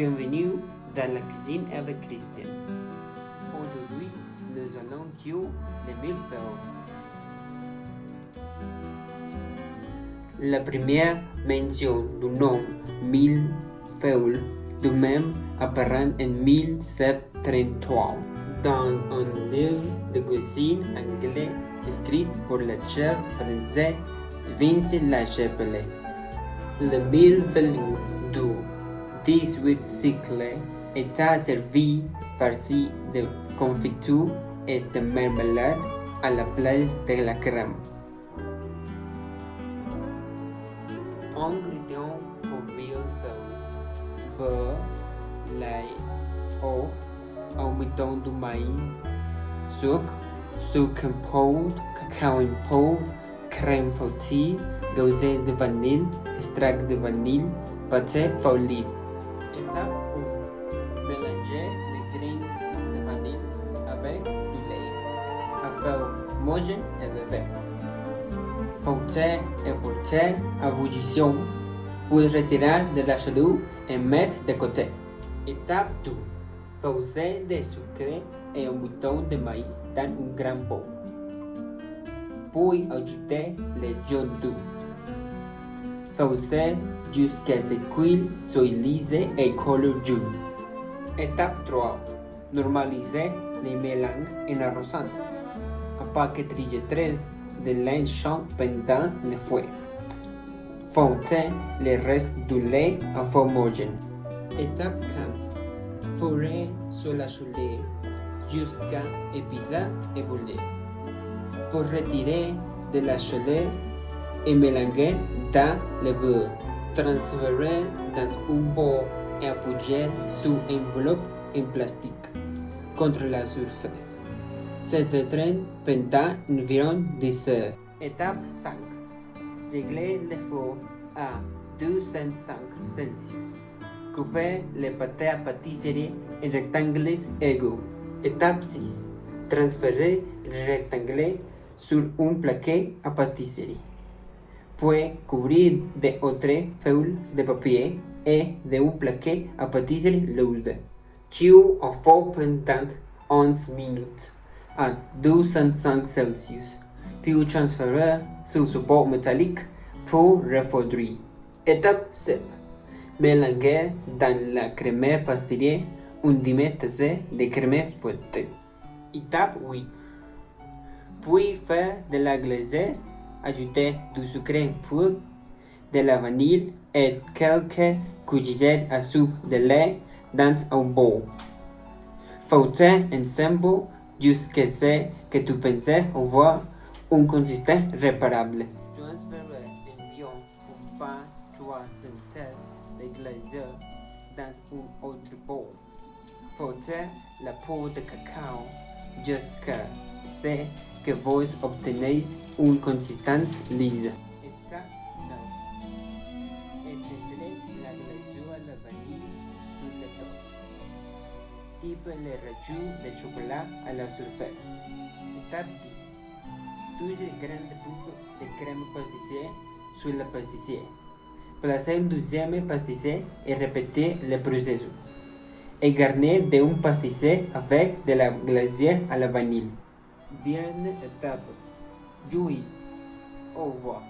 Bienvenue dans la cuisine avec Christian. Aujourd'hui, nous allons cuire les millefeuilles. La première mention du nom millefeuille du même apparaît en 1733 dans un livre de cuisine anglais écrit par le chef français Vincent Lachapelle. Le millefeuille du 18 siècle était servi farci de confiture et de marmelade à la place de la crème. Ingrédients pour millefeuille: beurre, lait, eau, un mouton de maïs, sucre en poudre, cacao en poudre, crème fouettée, gauze de vanille, extrait de vanille, pâte feuillie. Étape 1. Mélanger les graines de vanille avec du lait à faire homogène et lever. Fouetter et porter à ébullition, puis retirer de la chaleur et mettre de côté. Étape 2. Verser le sucre et un mouton de maïs dans un grand pot. Puis ajouter les jaunes d'œufs. Verser jusqu'à ce qu'il soit lisse et couleur jaune. Étape 3. Normaliser les mélanges en arrosant. Empaqueter 13 de linge chaud pendant le fouet. Fouetter le reste du lait à homogène. Étape 4. Fourrer sur la chaleur jusqu'à épuiser et brûler. Pour retirer de la chaleur et mélanger dans le beurre. Transférer dans un bol et appuyer sur une enveloppe en plastique contre la surface. C'est étreint pendant environ 10 heures. Étape 5. Régler le four à 205 Celsius. Couper les pâtés à pâtisserie en rectangles égaux. Étape 6. Transférer le rectangle sur un plaquet à pâtisserie. Puis couvrir d'autres feuilles de papier et d'un plaquet à pâtisserie lourde. Cuire au four pendant 11 minutes à 205 Celsius, puis transférer sur support métallique pour refroidir. Étape 7. Mélanger dans la crème pâtissière une demi-tasse de crème fouettée. Étape 8. Puis faire de la glace, ajouter du sucre en poudre, de la vanille et quelques cuillères à soupe de lait dans un bol. Fouetter ensemble jusqu'à ce que tu penses avoir une consistance réparable. Transférer environ un pain 3 tasses de glace dans un autre bol. Fouetter la poudre de cacao jusqu'à ce que vous obtenez une consistance lisse. Étape 9. Étendre la glaçure à la vanille sur le top. Type les rajouts de chocolat à la surface. Étape 10. Touche les graines de poudre de crème pâtissière sur la pâtissière. Placez une deuxième pâtissière et répétez le processus. Et garnir d'un pâtissier avec de la glacière à la vanille. Dernière étape. Jouer. Au revoir.